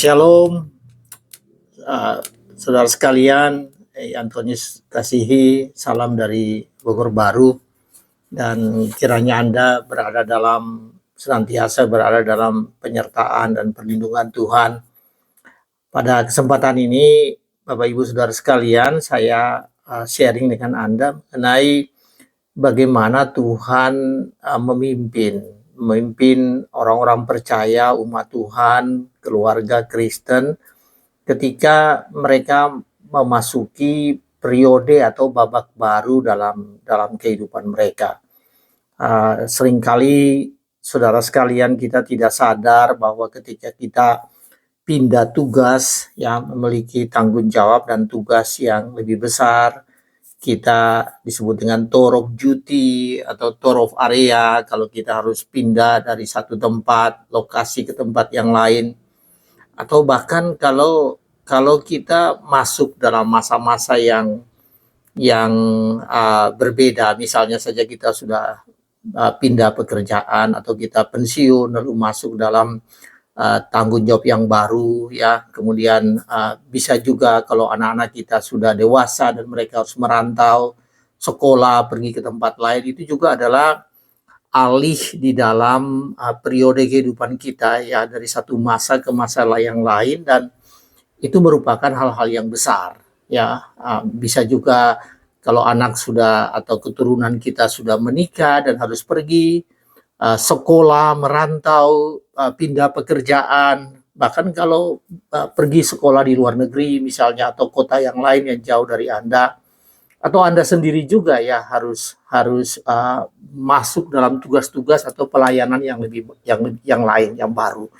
Shalom, uh, saudara sekalian, Antonius kasihi, salam dari Bogor Baru, dan kiranya Anda senantiasa berada dalam penyertaan dan perlindungan Tuhan. Pada kesempatan ini, Bapak Ibu Saudara sekalian, saya sharing dengan Anda mengenai bagaimana Tuhan memimpin orang-orang percaya, umat Tuhan, keluarga Kristen, ketika mereka memasuki periode atau babak baru dalam kehidupan mereka. Seringkali saudara sekalian, kita tidak sadar bahwa ketika kita pindah tugas, ya, memiliki tanggung jawab dan tugas yang lebih besar, kita disebut dengan tour of duty atau tour of area. Kalau kita harus pindah dari satu tempat lokasi ke tempat yang lain, atau bahkan kalau kita masuk dalam masa-masa yang berbeda, misalnya saja kita sudah pindah pekerjaan atau kita pensiun lalu masuk dalam tanggung jawab yang baru, ya. Kemudian bisa juga kalau anak-anak kita sudah dewasa dan mereka harus merantau sekolah, pergi ke tempat lain, itu juga adalah alih di dalam periode kehidupan kita, ya, dari satu masa ke masa yang lain, dan itu merupakan hal-hal yang besar, ya. Bisa juga kalau anak sudah atau keturunan kita sudah menikah dan harus pergi sekolah, merantau, pindah pekerjaan, bahkan kalau pergi sekolah di luar negeri misalnya, atau kota yang lain yang jauh dari Anda, atau Anda sendiri juga, ya, harus masuk dalam tugas-tugas atau pelayanan yang lain yang baru.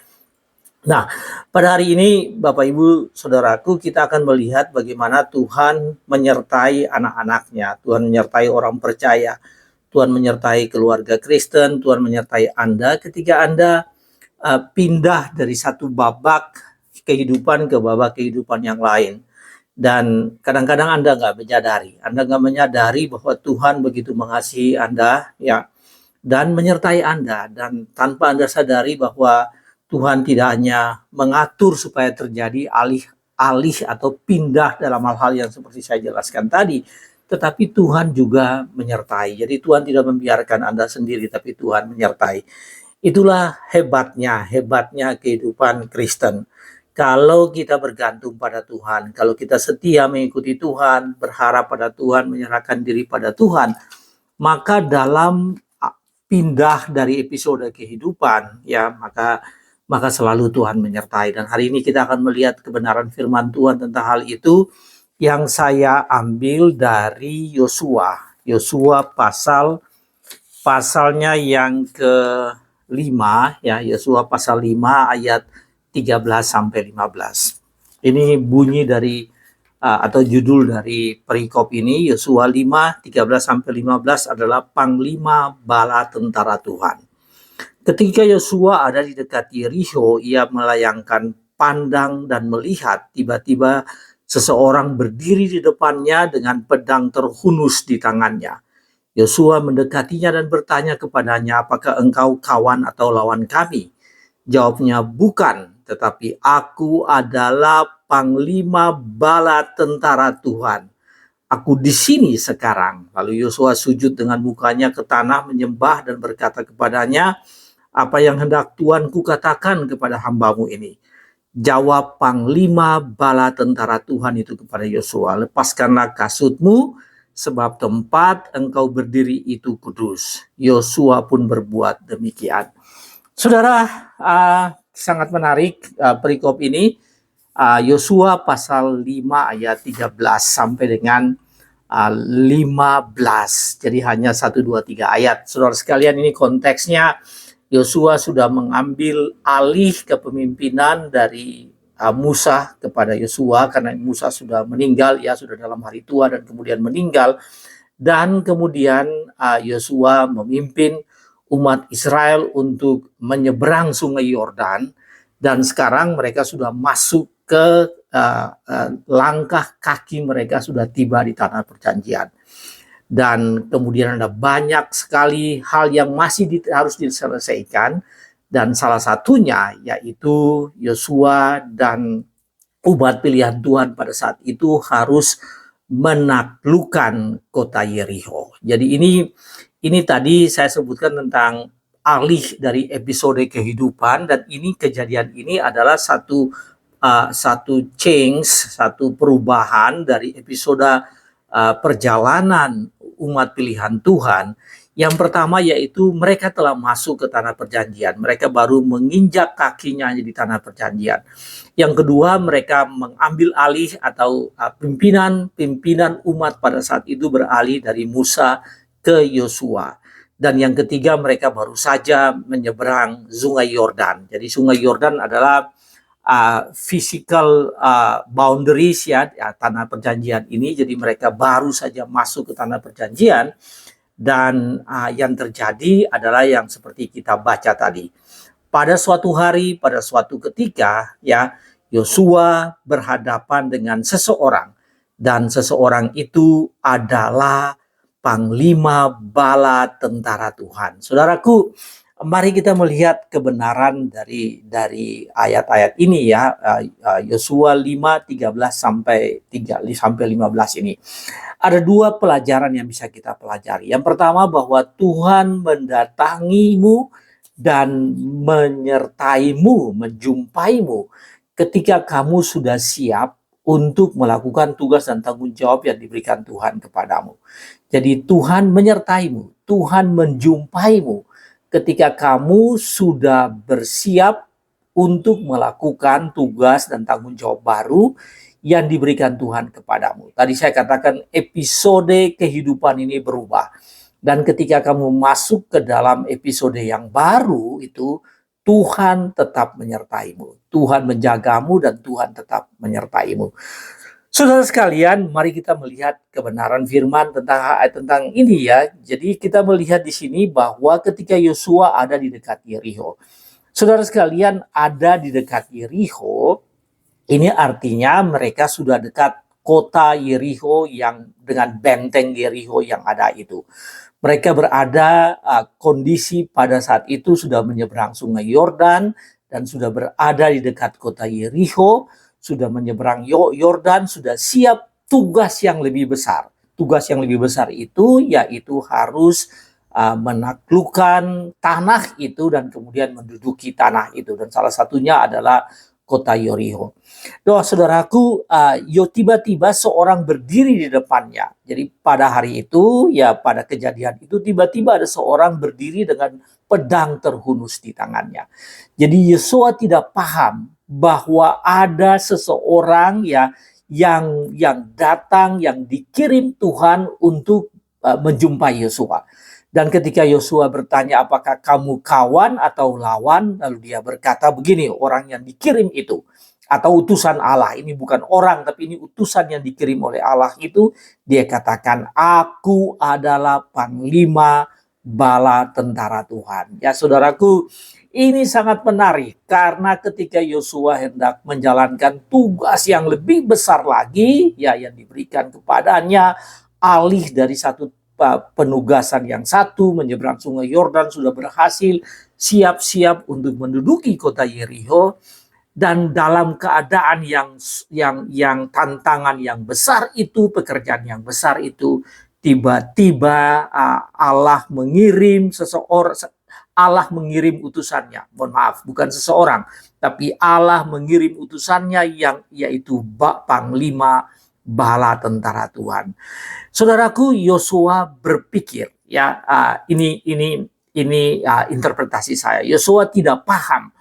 Nah, pada hari ini Bapak Ibu Saudaraku, kita akan melihat bagaimana Tuhan menyertai anak-anaknya, Tuhan menyertai orang percaya, Tuhan menyertai keluarga Kristen, Tuhan menyertai Anda ketika Anda pindah dari satu babak kehidupan ke babak kehidupan yang lain. Dan kadang-kadang Anda nggak menyadari bahwa Tuhan begitu mengasihi Anda, ya, dan menyertai Anda, dan tanpa Anda sadari bahwa Tuhan tidak hanya mengatur supaya terjadi alih atau pindah dalam hal-hal yang seperti saya jelaskan tadi, tetapi Tuhan juga menyertai. Jadi Tuhan tidak membiarkan Anda sendiri, tapi Tuhan menyertai. Itulah hebatnya kehidupan Kristen. Kalau kita bergantung pada Tuhan, kalau kita setia mengikuti Tuhan, berharap pada Tuhan, menyerahkan diri pada Tuhan, maka dalam pindah dari episode kehidupan, ya, maka selalu Tuhan menyertai. Dan hari ini kita akan melihat kebenaran firman Tuhan tentang hal itu yang saya ambil dari Yosua pasalnya yang ke-5, ya, Yosua pasal 5 ayat 13 sampai 15. Ini bunyi dari atau judul dari perikop ini, Yosua 5 13 sampai 15 adalah panglima bala tentara Tuhan. Ketika Yosua ada di dekat Yerikho, ia melayangkan pandang dan melihat tiba-tiba seseorang berdiri di depannya dengan pedang terhunus di tangannya. Yosua mendekatinya dan bertanya kepadanya, "Apakah engkau kawan atau lawan kami?" Jawabnya, "Bukan, tetapi aku adalah panglima bala tentara Tuhan. Aku di sini sekarang." Lalu Yosua sujud dengan mukanya ke tanah, menyembah dan berkata kepadanya, "Apa yang hendak Tuanku katakan kepada hambamu ini?" Jawab panglima bala tentara Tuhan itu kepada Yosua, "Lepaskanlah kasutmu, sebab tempat engkau berdiri itu kudus." Yosua pun berbuat demikian. Saudara, sangat menarik perikop ini. Yosua pasal 5 ayat 13 sampai dengan 15. Jadi hanya 1, 2, 3 ayat. Saudara sekalian, ini konteksnya Yosua sudah mengambil alih kepemimpinan dari Musa kepada Yosua, karena Musa sudah meninggal, ya, sudah dalam hari tua dan kemudian meninggal. Dan kemudian Yosua memimpin umat Israel untuk menyeberang sungai Yordan, dan sekarang mereka sudah masuk ke langkah kaki mereka sudah tiba di tanah perjanjian. Dan kemudian ada banyak sekali hal yang masih harus diselesaikan, Dan salah satunya yaitu Yosua dan umat pilihan Tuhan pada saat itu harus menaklukkan kota Yerikho. Jadi ini tadi saya sebutkan tentang alih dari episode kehidupan, dan ini kejadian ini adalah satu change, satu perubahan dari episode perjalanan umat pilihan Tuhan. Yang pertama yaitu mereka telah masuk ke tanah perjanjian. Mereka baru menginjak kakinya di tanah perjanjian. Yang kedua, mereka mengambil alih atau pimpinan umat pada saat itu beralih dari Musa ke Yosua. Dan yang ketiga, mereka baru saja menyeberang Sungai Yordan. Jadi Sungai Yordan adalah physical boundaries ya tanah perjanjian ini. Jadi mereka baru saja masuk ke tanah perjanjian. Dan yang terjadi adalah yang seperti kita baca tadi. Pada suatu hari, pada suatu ketika, ya, Yosua berhadapan dengan seseorang, dan seseorang itu adalah panglima bala tentara Tuhan. Saudaraku, mari kita melihat kebenaran dari ayat-ayat ini ya, Yosua 5:13 sampai 15 ini. Ada dua pelajaran yang bisa kita pelajari. Yang pertama, bahwa Tuhan mendatangimu dan menyertaimu, menjumpaimu ketika kamu sudah siap untuk melakukan tugas dan tanggung jawab yang diberikan Tuhan kepadamu. Jadi Tuhan menyertaimu, Tuhan menjumpaimu ketika kamu sudah bersiap untuk melakukan tugas dan tanggung jawab baru yang diberikan Tuhan kepadamu. Tadi saya katakan episode kehidupan ini berubah. Dan ketika kamu masuk ke dalam episode yang baru itu, Tuhan tetap menyertaimu. Tuhan menjagamu dan Tuhan tetap menyertaimu. Saudara sekalian, mari kita melihat kebenaran firman tentang ini ya. Jadi kita melihat di sini bahwa ketika Yosua ada di dekat Yerikho. Saudara sekalian, ada di dekat Yerikho, ini artinya mereka sudah dekat kota Yerikho yang dengan benteng Yerikho yang ada itu. Mereka berada kondisi pada saat itu sudah menyeberang Sungai Yordan dan sudah berada di dekat kota Yerikho, sudah menyeberang Yordan, sudah siap tugas yang lebih besar. Tugas yang lebih besar itu yaitu harus menaklukkan tanah itu dan kemudian menduduki tanah itu, dan salah satunya adalah kota Yerikho. Doa saudaraku, tiba-tiba seorang berdiri di depannya. Jadi pada hari itu, ya pada kejadian itu, tiba-tiba ada seorang berdiri dengan pedang terhunus di tangannya. Jadi Yosua tidak paham bahwa ada seseorang ya yang datang, yang dikirim Tuhan untuk menjumpai Yosua. Dan ketika Yosua bertanya, apakah kamu kawan atau lawan? Lalu dia berkata begini, orang yang dikirim itu, atau utusan Allah, ini bukan orang, tapi ini utusan yang dikirim oleh Allah itu, dia katakan, aku adalah panglima bala tentara Tuhan. Ya saudaraku, ini sangat menarik, karena ketika Yosua hendak menjalankan tugas yang lebih besar lagi, ya yang diberikan kepadanya, alih dari satu penugasan yang satu, menyeberang Sungai Yordan, sudah berhasil, siap-siap untuk menduduki kota Yerikho, dan dalam keadaan yang tantangan yang besar itu, pekerjaan yang besar itu, tiba-tiba Allah mengirim utusannya. Mohon maaf, bukan seseorang, tapi Allah mengirim utusannya yaitu panglima bala tentara Tuhan. Saudaraku, Yosua berpikir ya, ini interpretasi saya. Yosua tidak paham.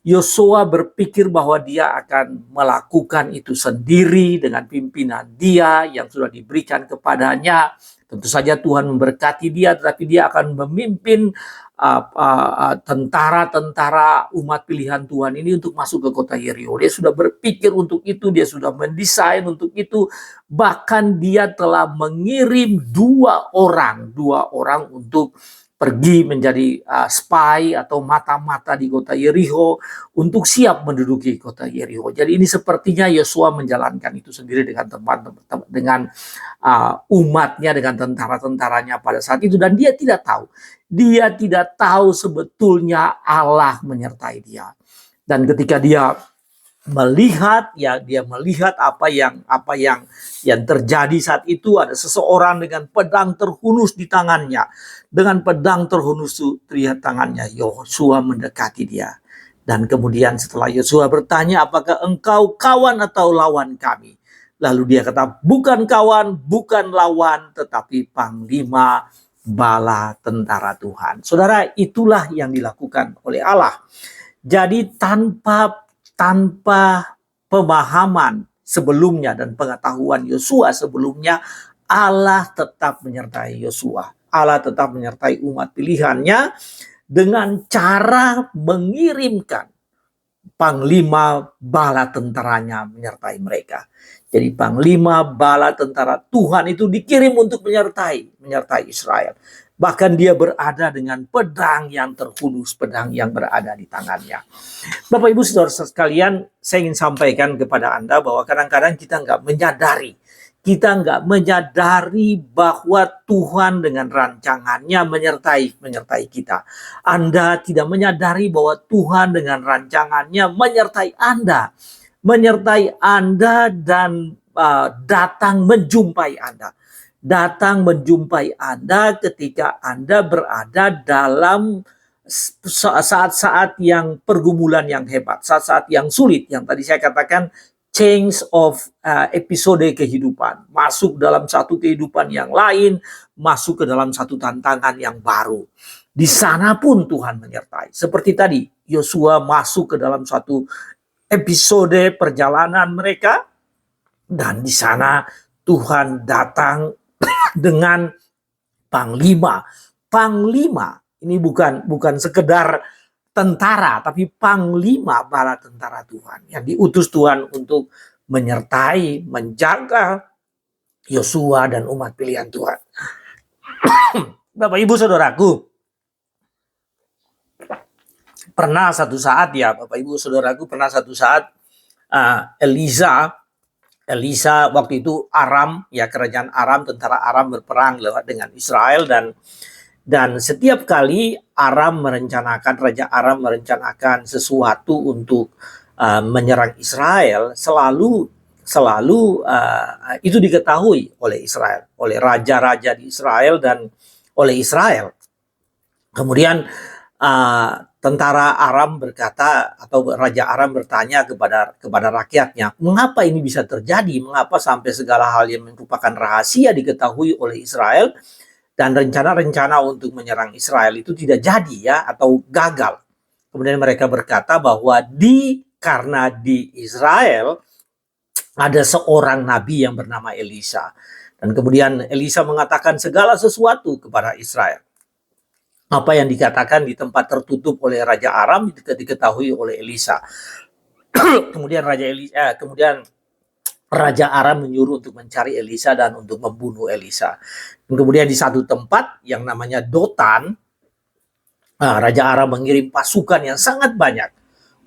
Yosua berpikir bahwa dia akan melakukan itu sendiri dengan pimpinan dia yang sudah diberikan kepadanya. Tentu saja Tuhan memberkati dia, tetapi dia akan memimpin tentara-tentara umat pilihan Tuhan ini untuk masuk ke kota Yerikho. Dia sudah berpikir untuk itu, dia sudah mendesain untuk itu. Bahkan dia telah mengirim dua orang untuk pergi menjadi spy atau mata-mata di kota Yeriko untuk siap menduduki kota Yeriko. Jadi ini sepertinya Yosua menjalankan itu sendiri dengan dengan umatnya, dengan tentara-tentaranya pada saat itu, dan dia tidak tahu sebetulnya Allah menyertai dia. Dan ketika dia melihat apa yang terjadi saat itu, ada seseorang dengan pedang terhunus di tangannya. Dengan pedang terhunus di tangannya, Yosua mendekati dia. Dan kemudian setelah Yosua bertanya, apakah engkau kawan atau lawan kami? Lalu dia kata, bukan kawan, bukan lawan, tetapi panglima bala tentara Tuhan. Saudara, itulah yang dilakukan oleh Allah. Jadi tanpa pemahaman sebelumnya dan pengetahuan Yosua sebelumnya, Allah tetap menyertai Yosua. Allah tetap menyertai umat pilihannya dengan cara mengirimkan panglima bala tentaranya menyertai mereka. Jadi panglima bala tentara Tuhan itu dikirim untuk menyertai Israel. Bahkan dia berada dengan pedang yang terhunus, pedang yang berada di tangannya. Bapak Ibu Saudara sekalian, saya ingin sampaikan kepada Anda bahwa kadang-kadang kita nggak menyadari bahwa Tuhan dengan rancangannya menyertai kita. Anda tidak menyadari bahwa Tuhan dengan rancangannya menyertai Anda dan datang menjumpai Anda ketika Anda berada dalam saat-saat yang pergumulan yang hebat, saat-saat yang sulit, yang tadi saya katakan change of episode kehidupan, masuk dalam satu kehidupan yang lain, masuk ke dalam satu tantangan yang baru. Di sana pun Tuhan menyertai. Seperti tadi, Yosua masuk ke dalam satu episode perjalanan mereka, dan di sana Tuhan datang dengan panglima. Ini bukan sekedar tentara, tapi panglima bala tentara Tuhan yang diutus Tuhan untuk menyertai, menjaga Yosua dan umat pilihan Tuhan. Bapak Ibu Saudaraku, pernah satu saat Elisa waktu itu Aram, kerajaan Aram, tentara Aram berperang dengan Israel, dan setiap kali Raja Aram merencanakan sesuatu untuk menyerang Israel, selalu itu diketahui oleh Israel, oleh raja-raja di Israel dan oleh Israel. Kemudian tentara Aram berkata, atau Raja Aram bertanya kepada rakyatnya, mengapa ini bisa terjadi? Mengapa sampai segala hal yang merupakan rahasia diketahui oleh Israel dan rencana-rencana untuk menyerang Israel itu tidak jadi atau gagal? Kemudian mereka berkata bahwa karena di Israel ada seorang nabi yang bernama Elisa, dan kemudian Elisa mengatakan segala sesuatu kepada Israel. Apa yang dikatakan di tempat tertutup oleh Raja Aram diketahui oleh Elisa. Kemudian Raja Aram menyuruh untuk mencari Elisa dan untuk membunuh Elisa. Dan kemudian di satu tempat yang namanya Dotan, Raja Aram mengirim pasukan yang sangat banyak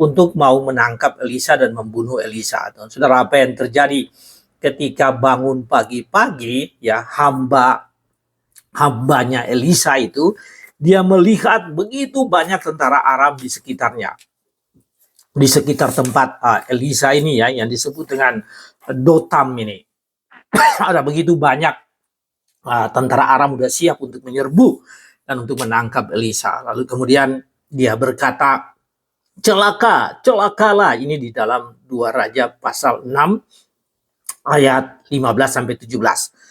untuk mau menangkap Elisa dan membunuh Elisa. Dan saudara, apa yang terjadi ketika bangun pagi-pagi, hambanya Elisa itu, dia melihat begitu banyak tentara Aram di sekitarnya. Di sekitar tempat Elisa ini yang disebut dengan Dotam ini. Ada begitu banyak tentara Aram sudah siap untuk menyerbu dan untuk menangkap Elisa. Lalu kemudian dia berkata, celakalah. Ini di dalam 2 Raja pasal 6 ayat 15-17.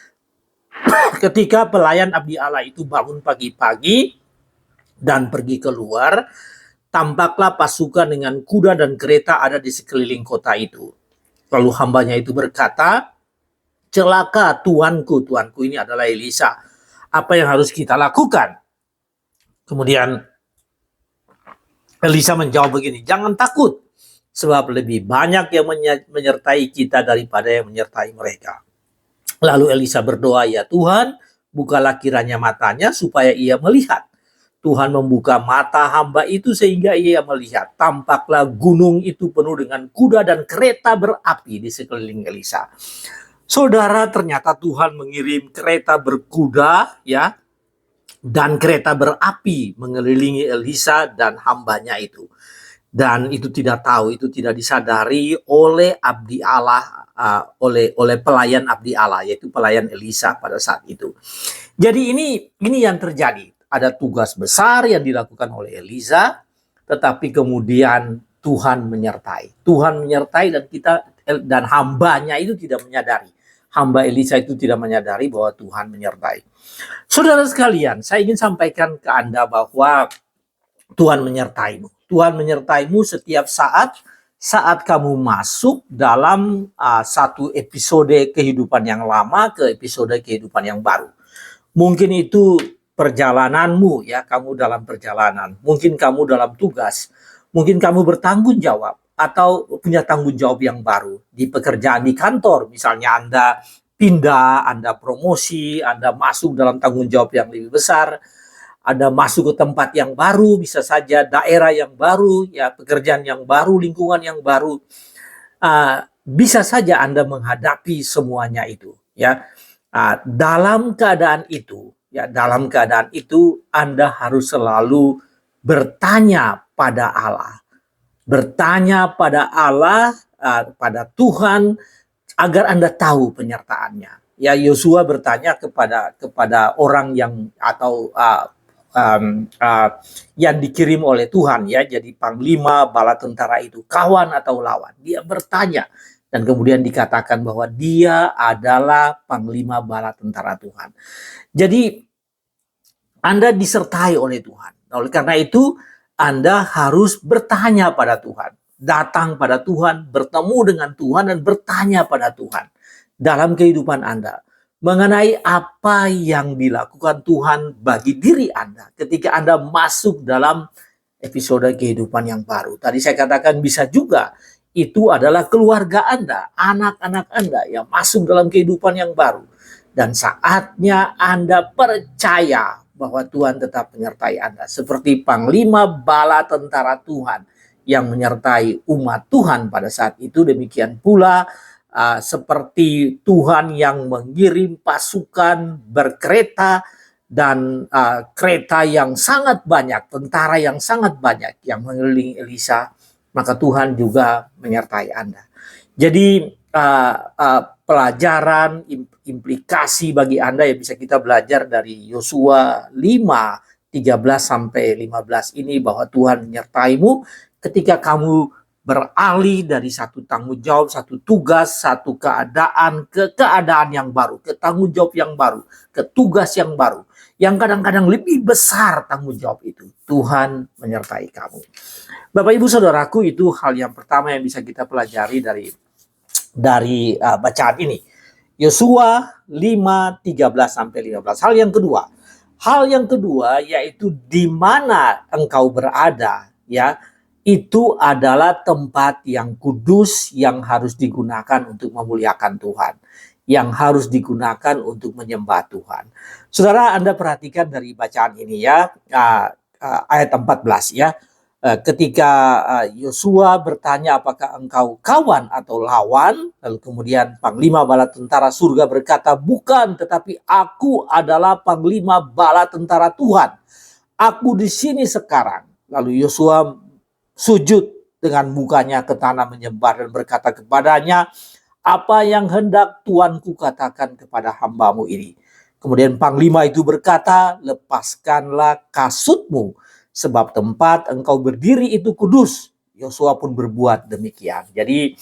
Ketika pelayan abdi Allah itu bangun pagi-pagi dan pergi keluar, tampaklah pasukan dengan kuda dan kereta ada di sekeliling kota itu. Lalu hambanya itu berkata, celaka tuanku ini adalah Elisa. Apa yang harus kita lakukan? Kemudian Elisa menjawab begini, jangan takut, sebab lebih banyak yang menyertai kita daripada yang menyertai mereka. Lalu Elisa berdoa, ya Tuhan, bukalah kiranya matanya supaya ia melihat. Tuhan membuka mata hamba itu sehingga ia melihat. Tampaklah gunung itu penuh dengan kuda dan kereta berapi di sekeliling Elisa. Saudara, ternyata Tuhan mengirim kereta berkuda ya dan kereta berapi mengelilingi Elisa dan hambanya itu. Dan itu tidak tahu, itu tidak disadari oleh abdi Allah, oleh pelayan abdi Allah, yaitu pelayan Elisa pada saat itu. Jadi ini yang terjadi. Ada tugas besar yang dilakukan oleh Elisa, tetapi kemudian Tuhan menyertai. Tuhan menyertai dan hambanya itu tidak menyadari. Hamba Elisa itu tidak menyadari bahwa Tuhan menyertai. Saudara sekalian, saya ingin sampaikan ke Anda bahwa Tuhan menyertaimu. Tuhan menyertaimu setiap saat kamu masuk dalam satu episode kehidupan yang lama ke episode kehidupan yang baru. Mungkin itu perjalananmu ya, kamu dalam perjalanan. Mungkin kamu dalam tugas. Mungkin kamu bertanggung jawab atau punya tanggung jawab yang baru di pekerjaan di kantor. Misalnya Anda pindah, Anda promosi, Anda masuk dalam tanggung jawab yang lebih besar. Anda masuk ke tempat yang baru, bisa saja daerah yang baru, ya pekerjaan yang baru, lingkungan yang baru. Bisa saja Anda menghadapi semuanya itu, ya. Dalam keadaan itu Anda harus selalu bertanya pada Allah, pada Tuhan, agar Anda tahu penyertaannya. Ya, Yosua bertanya kepada orang yang atau yang dikirim oleh Tuhan ya, jadi panglima bala tentara itu, kawan atau lawan. Dia bertanya dan kemudian dikatakan bahwa dia adalah panglima bala tentara Tuhan. Jadi Anda disertai oleh Tuhan. Oleh karena itu Anda harus bertanya pada Tuhan, datang pada Tuhan, bertemu dengan Tuhan dan bertanya pada Tuhan dalam kehidupan Anda mengenai apa yang dilakukan Tuhan bagi diri Anda ketika Anda masuk dalam episode kehidupan yang baru. Tadi saya katakan bisa juga itu adalah keluarga Anda, anak-anak Anda yang masuk dalam kehidupan yang baru. Dan saatnya Anda percaya bahwa Tuhan tetap menyertai Anda. Seperti panglima bala tentara Tuhan yang menyertai umat Tuhan pada saat itu, demikian pula seperti Tuhan yang mengirim pasukan berkereta dan kereta yang sangat banyak, tentara yang sangat banyak yang mengelilingi Elisa, maka Tuhan juga menyertai Anda. Jadi pelajaran, implikasi bagi Anda yang bisa kita belajar dari Yosua 5:13-15 ini, bahwa Tuhan menyertaimu ketika kamu beralih dari satu tanggung jawab, satu tugas, satu keadaan ke keadaan yang baru, ke tanggung jawab yang baru, ke tugas yang baru, yang kadang-kadang lebih besar tanggung jawab itu. Tuhan menyertai kamu. Bapak Ibu Saudaraku, itu hal yang pertama yang bisa kita pelajari dari bacaan ini. Yosua 5:13-15. Hal yang kedua yaitu di mana engkau berada, ya. Itu adalah tempat yang kudus yang harus digunakan untuk memuliakan Tuhan, yang harus digunakan untuk menyembah Tuhan. Saudara, Anda perhatikan dari bacaan ini ya, ayat 14 ya. Ketika Yosua bertanya apakah engkau kawan atau lawan, lalu kemudian panglima bala tentara surga berkata, bukan, tetapi aku adalah panglima bala tentara Tuhan. Aku di sini sekarang. Lalu Yosua sujud dengan mukanya ke tanah menyembah dan berkata kepadanya, apa yang hendak Tuanku katakan kepada hambamu ini? Kemudian panglima itu berkata, lepaskanlah kasutmu, sebab tempat engkau berdiri itu kudus. Yosua pun berbuat demikian. Jadi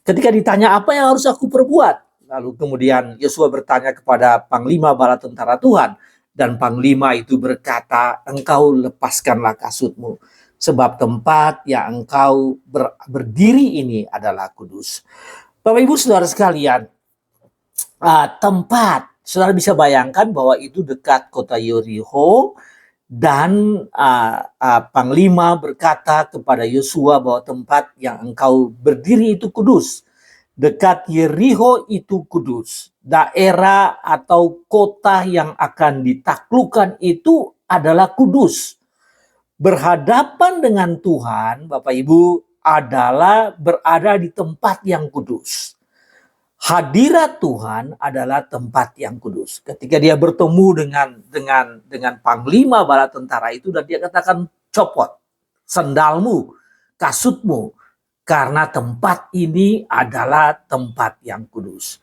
ketika ditanya apa yang harus aku perbuat, lalu kemudian Yosua bertanya kepada panglima bala tentara Tuhan, dan panglima itu berkata, engkau lepaskanlah kasutmu, sebab tempat yang engkau berdiri ini adalah kudus. Bapak Ibu Saudara sekalian, tempat, saudara bisa bayangkan bahwa itu dekat kota Yeriko, dan panglima berkata kepada Yosua bahwa tempat yang engkau berdiri itu kudus. Dekat Yeriko itu kudus. Daerah atau kota yang akan ditaklukkan itu adalah kudus. Berhadapan dengan Tuhan, Bapak Ibu, adalah berada di tempat yang kudus. Hadirat Tuhan adalah tempat yang kudus. Ketika dia bertemu dengan panglima bala tentara itu, dan dia katakan, copot sendalmu, kasutmu, karena tempat ini adalah tempat yang kudus.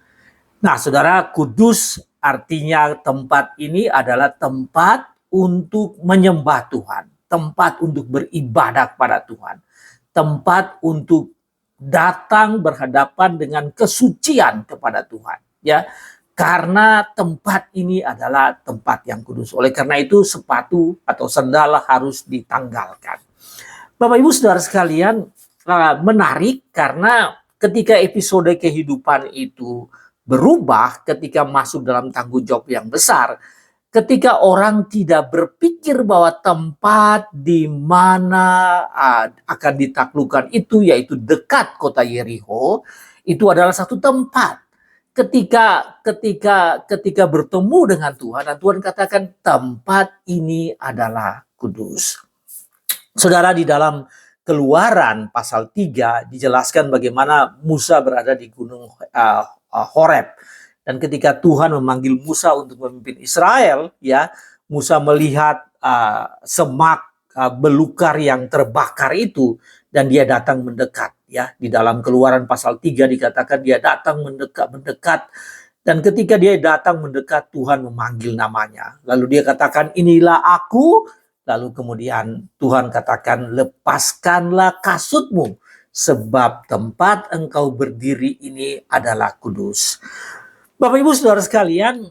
Nah, saudara, kudus artinya tempat ini adalah tempat untuk menyembah Tuhan, tempat untuk beribadah kepada Tuhan, tempat untuk datang berhadapan dengan kesucian kepada Tuhan, ya. Karena tempat ini adalah tempat yang kudus. Oleh karena itu sepatu atau sandal harus ditanggalkan. Bapak Ibu Saudara sekalian, menarik karena ketika episode kehidupan itu berubah ketika masuk dalam tanggung jawab yang besar, ketika orang tidak berpikir bahwa tempat di mana akan ditaklukkan itu, yaitu dekat kota Yeriko, itu adalah satu tempat. Ketika bertemu dengan Tuhan, dan Tuhan katakan tempat ini adalah kudus. Saudara, di dalam Keluaran pasal 3 dijelaskan bagaimana Musa berada di gunung Horeb. Dan ketika Tuhan memanggil Musa untuk memimpin Israel, ya, Musa melihat semak belukar yang terbakar itu, dan dia datang mendekat, ya. Di dalam Keluaran pasal 3 dikatakan dia datang mendekat, dan ketika dia datang mendekat, Tuhan memanggil namanya. Lalu dia katakan, inilah aku. Lalu kemudian Tuhan katakan, lepaskanlah kasutmu, sebab tempat engkau berdiri ini adalah kudus. Bapak Ibu Saudara sekalian,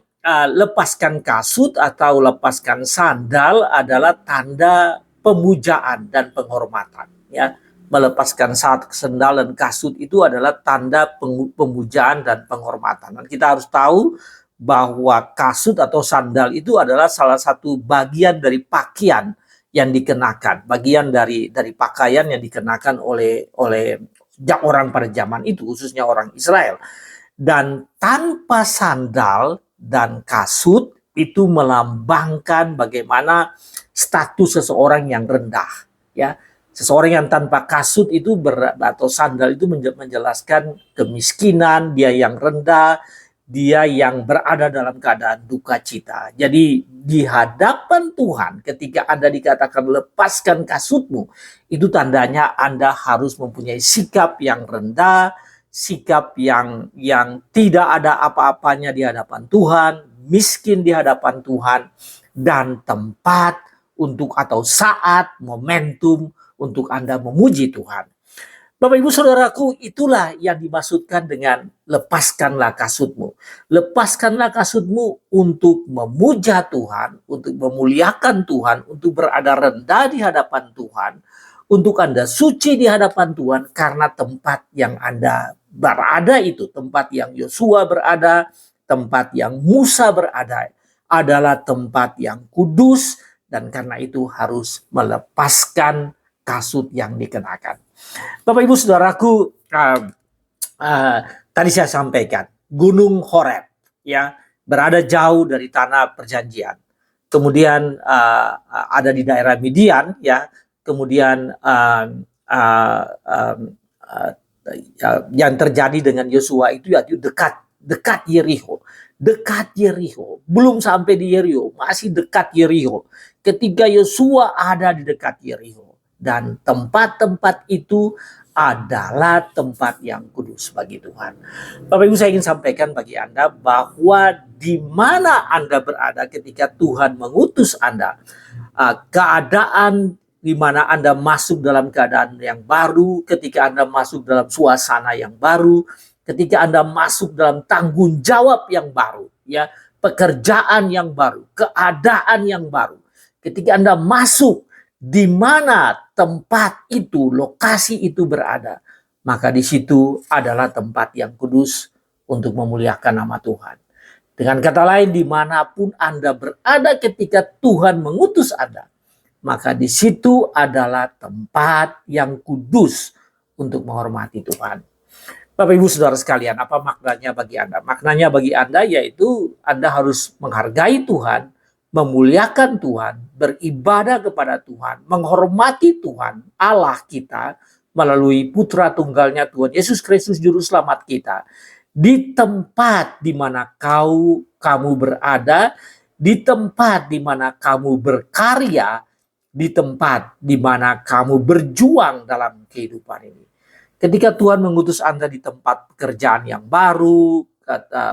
lepaskan kasut atau lepaskan sandal adalah tanda pemujaan dan penghormatan, ya. Melepaskan sandal dan kasut itu adalah tanda pemujaan dan penghormatan. Dan kita harus tahu bahwa kasut atau sandal itu adalah salah satu bagian dari pakaian yang dikenakan, bagian dari pakaian yang dikenakan oleh orang pada zaman itu, khususnya orang Israel. Dan tanpa sandal dan kasut itu melambangkan bagaimana status seseorang yang rendah, ya. Seseorang yang tanpa kasut itu atau sandal itu menjelaskan kemiskinan, dia yang rendah, dia yang berada dalam keadaan duka cita. Jadi di hadapan Tuhan ketika Anda dikatakan lepaskan kasutmu, itu tandanya Anda harus mempunyai sikap yang rendah, sikap yang tidak ada apa-apanya di hadapan Tuhan, miskin di hadapan Tuhan, dan tempat untuk atau saat, momentum untuk Anda memuji Tuhan. Bapak Ibu Saudaraku, itulah yang dimaksudkan dengan lepaskanlah kasutmu. Lepaskanlah kasutmu untuk memuja Tuhan, untuk memuliakan Tuhan, untuk berada rendah di hadapan Tuhan, untuk Anda suci di hadapan Tuhan, karena tempat yang Anda berada itu, tempat yang Yosua berada, tempat yang Musa berada, adalah tempat yang kudus, dan karena itu harus melepaskan kasut yang dikenakan. Bapak Ibu Saudaraku, tadi saya sampaikan Gunung Horeb, ya, berada jauh dari tanah perjanjian. Kemudian ada di daerah Midian, ya. Kemudian yang terjadi dengan Yosua itu yaitu dekat Yeriko. Dekat Yeriko, belum sampai di Yeriko, masih dekat Yeriko. Ketika Yosua ada di dekat Yeriko. Dan tempat-tempat itu adalah tempat yang kudus bagi Tuhan. Bapak Ibu, saya ingin sampaikan bagi Anda bahwa di mana Anda berada ketika Tuhan mengutus Anda, keadaan di mana Anda masuk dalam keadaan yang baru, ketika Anda masuk dalam suasana yang baru, ketika Anda masuk dalam tanggung jawab yang baru, ya, pekerjaan yang baru, keadaan yang baru, ketika Anda masuk di mana tempat itu, lokasi itu berada, maka di situ adalah tempat yang kudus untuk memuliakan nama Tuhan. Dengan kata lain, dimanapun Anda berada ketika Tuhan mengutus Anda, maka di situ adalah tempat yang kudus untuk menghormati Tuhan. Bapak Ibu Saudara sekalian, apa maknanya bagi Anda? Maknanya bagi Anda yaitu Anda harus menghargai Tuhan, memuliakan Tuhan, beribadah kepada Tuhan, menghormati Tuhan Allah kita melalui putra tunggalnya Tuhan Yesus Kristus juru selamat kita, di tempat di mana kamu berada, di tempat di mana kamu berkarya, di tempat di mana kamu berjuang dalam kehidupan ini. Ketika Tuhan mengutus Anda di tempat pekerjaan yang baru,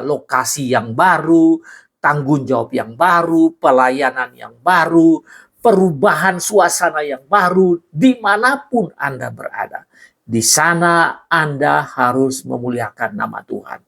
lokasi yang baru, tanggung jawab yang baru, pelayanan yang baru, perubahan suasana yang baru, dimanapun Anda berada, di sana Anda harus memuliakan nama Tuhan,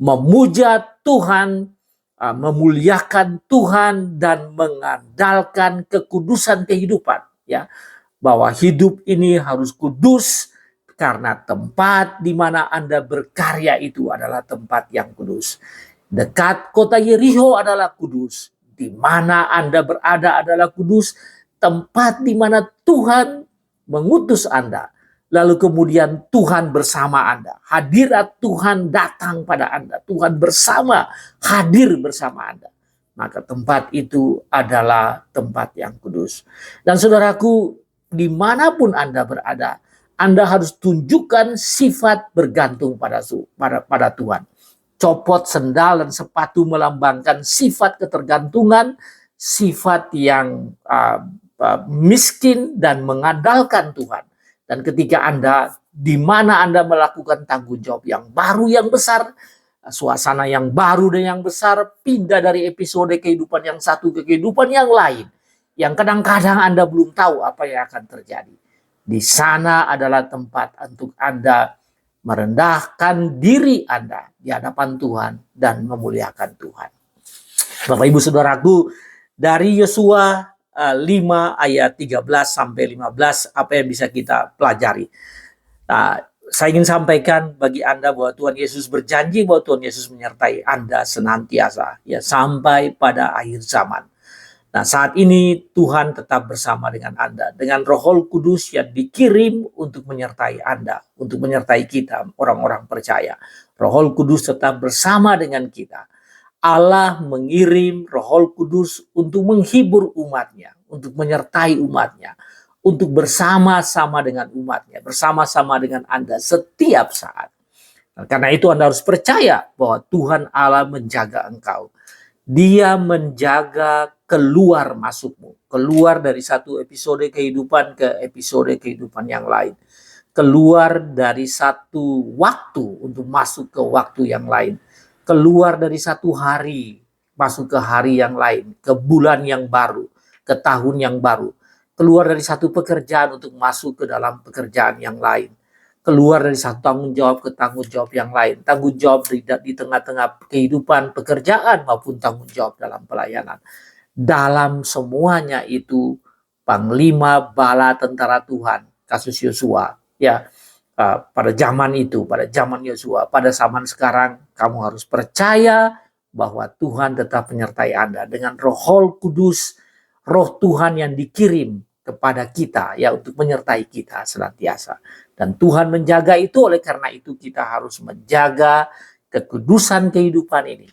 memuja Tuhan, memuliakan Tuhan, dan mengandalkan kekudusan kehidupan, ya, bahwa hidup ini harus kudus karena tempat di mana Anda berkarya itu adalah tempat yang kudus. Dekat kota Yeriho adalah kudus, di mana Anda berada adalah kudus, tempat di mana Tuhan mengutus Anda. Lalu kemudian Tuhan bersama Anda. Hadirat Tuhan datang pada Anda. Tuhan hadir bersama Anda. Maka tempat itu adalah tempat yang kudus. Dan saudaraku, dimanapun Anda berada, Anda harus tunjukkan sifat bergantung pada Tuhan. Copot sendal dan sepatu melambangkan sifat ketergantungan, sifat yang miskin dan mengandalkan Tuhan. Dan ketika di mana Anda melakukan tanggung jawab yang baru, yang besar, suasana yang baru dan yang besar, pindah dari episode kehidupan yang satu ke kehidupan yang lain, yang kadang-kadang Anda belum tahu apa yang akan terjadi. Di sana adalah tempat untuk Anda merendahkan diri Anda di hadapan Tuhan dan memuliakan Tuhan. Bapak Ibu Saudaraku, dari Yosua 5 ayat 13 sampai 15, apa yang bisa kita pelajari? Nah, saya ingin sampaikan bagi Anda bahwa Tuhan Yesus berjanji bahwa Tuhan Yesus menyertai Anda senantiasa, ya, sampai pada akhir zaman. Nah, saat ini Tuhan tetap bersama dengan Anda, dengan Roh Kudus yang dikirim untuk menyertai Anda, untuk menyertai kita, orang-orang percaya. Roh Kudus tetap bersama dengan kita. Allah mengirim Roh Kudus untuk menghibur umatnya, untuk menyertai umatnya, untuk bersama-sama dengan umatnya, bersama-sama dengan Anda setiap saat. Nah, karena itu Anda harus percaya bahwa Tuhan Allah menjaga engkau. Dia menjaga keluar masukmu, keluar dari satu episode kehidupan ke episode kehidupan yang lain, keluar dari satu waktu untuk masuk ke waktu yang lain, keluar dari satu hari masuk ke hari yang lain, ke bulan yang baru, ke tahun yang baru, keluar dari satu pekerjaan untuk masuk ke dalam pekerjaan yang lain, keluar dari satu tanggung jawab ke tanggung jawab yang lain, tanggung jawab di tengah-tengah kehidupan pekerjaan maupun tanggung jawab dalam pelayanan. Dalam semuanya itu, Panglima Bala Tentara Tuhan, kasus Yosua, ya, pada zaman itu, pada zaman Yosua, pada zaman sekarang, kamu harus percaya bahwa Tuhan tetap menyertai Anda dengan Roh Kudus, Roh Tuhan yang dikirim kepada kita, ya, untuk menyertai kita senantiasa. Dan Tuhan menjaga itu, oleh karena itu kita harus menjaga kekudusan kehidupan ini.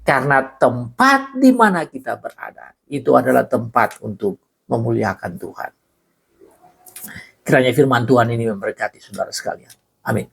Karena tempat di mana kita berada, itu adalah tempat untuk memuliakan Tuhan. Kiranya firman Tuhan ini memberkati saudara sekalian. Amin.